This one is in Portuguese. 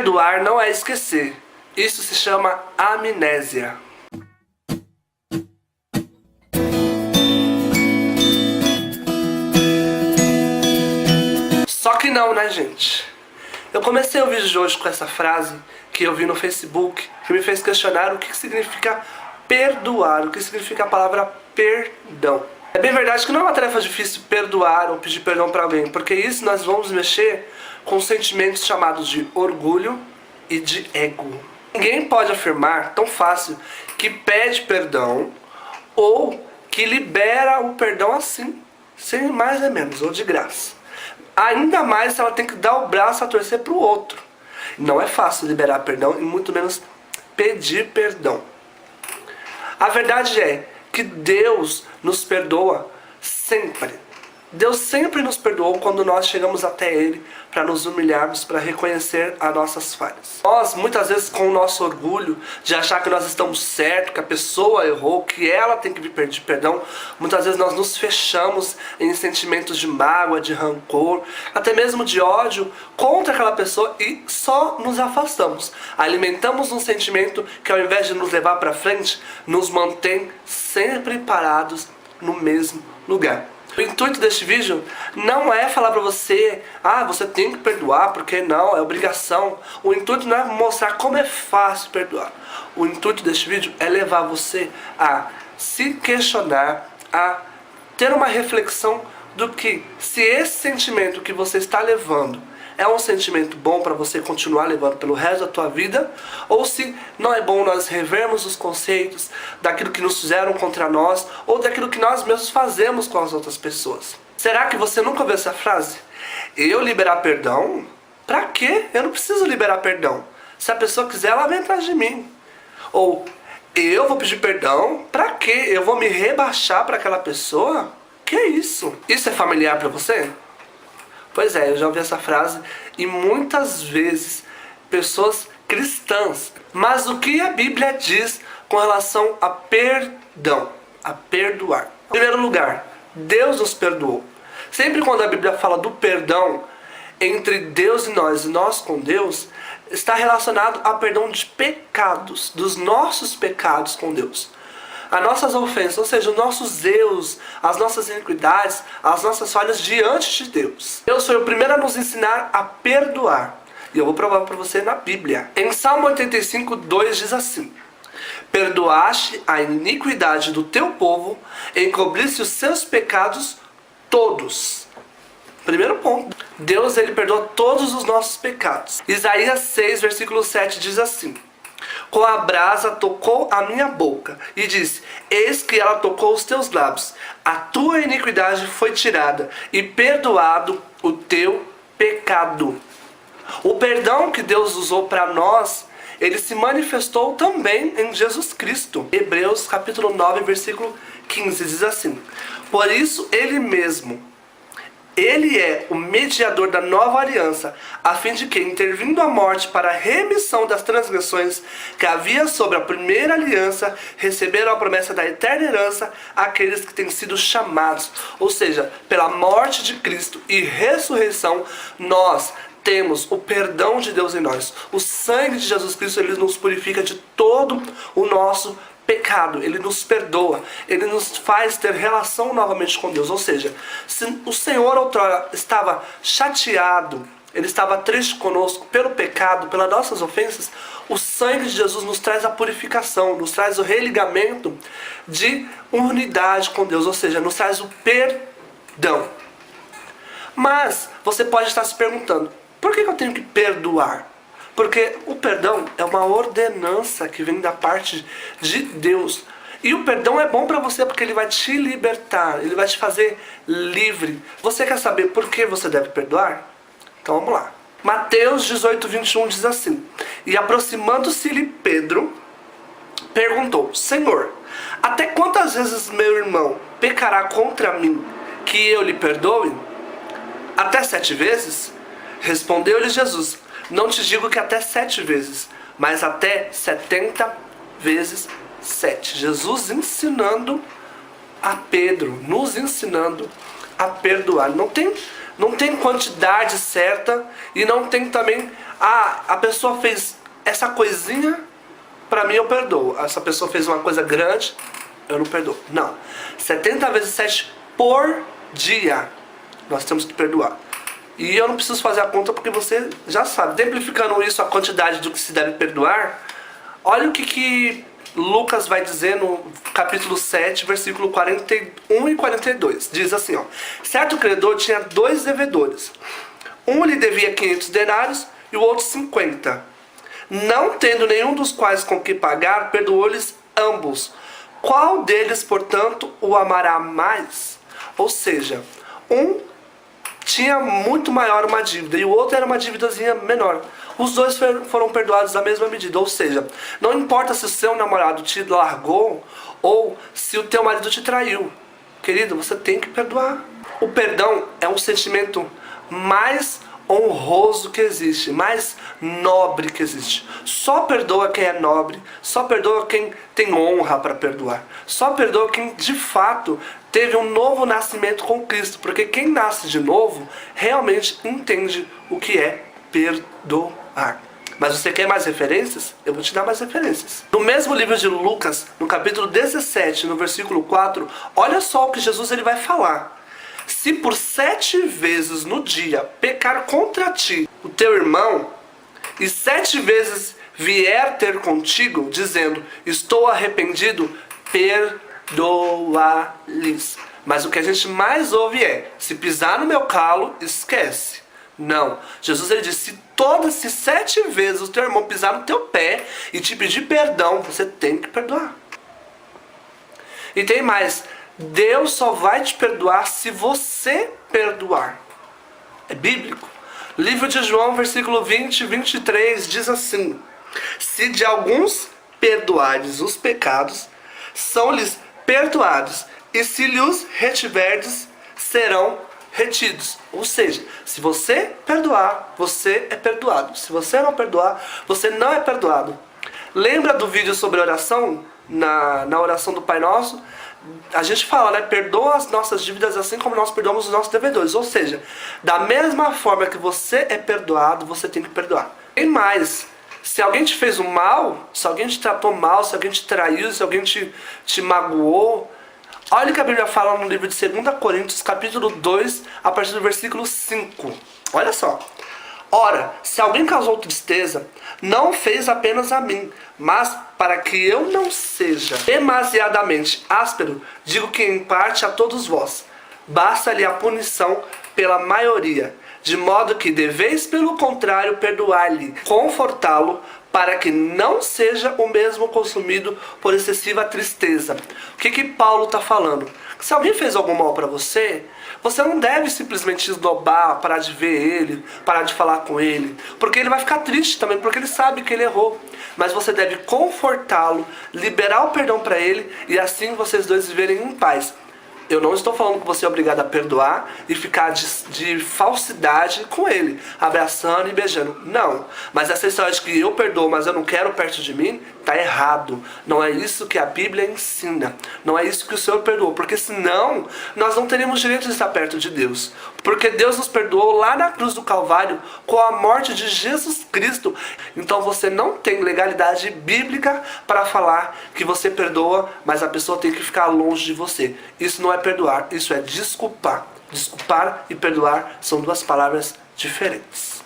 Perdoar não é esquecer. Isso se chama amnésia. Só que não, né, gente? Eu comecei o vídeo de hoje com essa frase que eu vi no Facebook, que me fez questionar o que significa perdoar, o que significa a palavra perdão. É bem verdade que não é uma tarefa difícil perdoar ou pedir perdão para alguém, porque isso nós vamos mexer com sentimentos chamados de orgulho e de ego. Ninguém pode afirmar tão fácil que pede perdão ou que libera o perdão assim, sem mais nem menos, ou de graça. Ainda mais se ela tem que dar o braço a torcer para o outro. Não é fácil liberar perdão e muito menos pedir perdão. A verdade é que Deus nos perdoa sempre. Deus sempre nos perdoou quando nós chegamos até Ele para nos humilharmos, para reconhecer as nossas falhas. Nós, muitas vezes, com o nosso orgulho de achar que nós estamos certos, que a pessoa errou, que ela tem que pedir perdão, muitas vezes nós nos fechamos em sentimentos de mágoa, de rancor, até mesmo de ódio contra aquela pessoa e só nos afastamos. Alimentamos um sentimento que, ao invés de nos levar para frente, nos mantém sempre parados no mesmo lugar. O intuito deste vídeo não é falar pra você, você tem que perdoar, porque não, é obrigação. O intuito não é mostrar como é fácil perdoar. O intuito deste vídeo é levar você a se questionar, a ter uma reflexão do que, se esse sentimento que você está levando é um sentimento bom para você continuar levando pelo resto da tua vida, ou se não é bom nós revermos os conceitos daquilo que nos fizeram contra nós, ou daquilo que nós mesmos fazemos com as outras pessoas. Será que você nunca ouviu essa frase? Eu liberar perdão? Pra quê? Eu não preciso liberar perdão. Se a pessoa quiser, ela vem atrás de mim. Ou, eu vou pedir perdão? Pra quê? Eu vou me rebaixar para aquela pessoa? Que isso? Isso é familiar para você? Pois é, eu já ouvi essa frase e muitas vezes pessoas cristãs. Mas o que a Bíblia diz com relação a perdão, a perdoar? Em primeiro lugar, Deus nos perdoou. Sempre quando a Bíblia fala do perdão entre Deus e nós com Deus, está relacionado a perdão de pecados, dos nossos pecados com Deus. As nossas ofensas, ou seja, os nossos erros, as nossas iniquidades, as nossas falhas diante de Deus. Deus foi o primeiro a nos ensinar a perdoar. E eu vou provar para você na Bíblia. Em Salmo 85, 2 diz assim: perdoaste a iniquidade do teu povo, encobriste os seus pecados todos. Primeiro ponto. Deus, ele perdoa todos os nossos pecados. Isaías 6, versículo 7 diz assim: com a brasa tocou a minha boca e disse: eis que ela tocou os teus lábios. A tua iniquidade foi tirada e perdoado o teu pecado. O perdão que Deus usou para nós, ele se manifestou também em Jesus Cristo. Hebreus capítulo 9, versículo 15 diz assim: por isso ele mesmo, ele é o mediador da nova aliança, a fim de que, intervindo a morte para a remissão das transgressões que havia sobre a primeira aliança, receberam a promessa da eterna herança aqueles que têm sido chamados. Ou seja, pela morte de Cristo e ressurreição, nós temos o perdão de Deus em nós. O sangue de Jesus Cristo, ele nos purifica de todo o nosso pecado, ele nos perdoa, ele nos faz ter relação novamente com Deus. Ou seja, se o Senhor outrora estava chateado, ele estava triste conosco pelo pecado, pelas nossas ofensas, o sangue de Jesus nos traz a purificação, nos traz o religamento de unidade com Deus, ou seja, nos traz o perdão. Mas você pode estar se perguntando, por que eu tenho que perdoar? Porque o perdão é uma ordenança que vem da parte de Deus. E o perdão é bom para você porque ele vai te libertar, ele vai te fazer livre. Você quer saber por que você deve perdoar? Então vamos lá. Mateus 18, 21 diz assim: e aproximando-se-lhe Pedro, perguntou: Senhor, até quantas vezes meu irmão pecará contra mim, que eu lhe perdoe? Até 7 vezes? Respondeu-lhe Jesus: não te digo que até 7 vezes, mas até 70 vezes 7. Jesus ensinando a Pedro, nos ensinando a perdoar. Não tem Não tem quantidade certa e não tem também, a pessoa fez essa coisinha, pra mim eu perdoo. Essa pessoa fez uma coisa grande, eu não perdoo. Não. 70 vezes 7 por dia nós temos que perdoar. E eu não preciso fazer a conta porque você já sabe. Exemplificando isso, a quantidade do que se deve perdoar, olha o que Lucas vai dizer no capítulo 7, versículo 41 e 42. Diz assim, ó: certo credor tinha 2 devedores. Um lhe devia 500 denários e o outro 50. Não tendo nenhum dos quais com que pagar, perdoou-lhes ambos. Qual deles, portanto, o amará mais? Ou seja, um tinha muito maior uma dívida e o outro era uma dívidazinha menor. Os dois foram perdoados da mesma medida. Ou seja, não importa se o seu namorado te largou ou se o teu marido te traiu. Querido, você tem que perdoar. O perdão é um sentimento mais honroso que existe, mais nobre que existe. Só perdoa quem é nobre, só perdoa quem tem honra para perdoar. Só perdoa quem de fato teve um novo nascimento com Cristo, porque quem nasce de novo realmente entende o que é perdoar. Mas você quer mais referências? Eu vou te dar mais referências. No mesmo livro de Lucas, no capítulo 17, no versículo 4, olha só o que Jesus ele vai falar. Se por 7 vezes no dia pecar contra ti o teu irmão, e 7 vezes vier ter contigo, dizendo, estou arrependido, perdoa-lhes. Mas o que a gente mais ouve é, se pisar no meu calo, esquece. Não. Jesus ele disse, se 7 vezes o teu irmão pisar no teu pé e te pedir perdão, você tem que perdoar. E tem mais. Deus só vai te perdoar se você perdoar. É bíblico. Livro de João, versículo 20 e 23, diz assim: se de alguns perdoardes os pecados, são-lhes perdoados, e se lhes retiverdes, serão retidos. Ou seja, se você perdoar, você é perdoado. Se você não perdoar, você não é perdoado. Lembra do vídeo sobre oração? Na oração do Pai Nosso, a gente fala, né? Perdoa as nossas dívidas assim como nós perdoamos os nossos devedores. Ou seja, da mesma forma que você é perdoado, você tem que perdoar. Tem mais. Se alguém te fez um mal, se alguém te tratou mal, se alguém te traiu, se alguém te magoou, olha o que a Bíblia fala no livro de 2 Coríntios, capítulo 2, a partir do versículo 5. Olha só. Ora, se alguém causou tristeza, não fez apenas a mim, mas para que eu não seja demasiadamente áspero, digo que em parte a todos vós. Basta-lhe a punição pela maioria, de modo que deveis, pelo contrário, perdoar-lhe, confortá-lo, para que não seja o mesmo consumido por excessiva tristeza. O que Paulo está falando? Se alguém fez algum mal para você, você não deve simplesmente esnobar, parar de ver ele, parar de falar com ele, porque ele vai ficar triste também, porque ele sabe que ele errou. Mas você deve confortá-lo, liberar o perdão para ele, e assim vocês dois viverem em paz. Eu não estou falando que você é obrigado a perdoar e ficar de falsidade com ele, abraçando e beijando. Não. Mas essa história de que eu perdoo, mas eu não quero perto de mim, está errado. Não é isso que a Bíblia ensina. Não é isso que o Senhor perdoou. Porque senão, nós não teríamos direito de estar perto de Deus. Porque Deus nos perdoou lá na cruz do Calvário com a morte de Jesus Cristo. Então você não tem legalidade bíblica para falar que você perdoa, mas a pessoa tem que ficar longe de você. Isso não é perdoar, isso é desculpar. Desculpar e perdoar são duas palavras diferentes.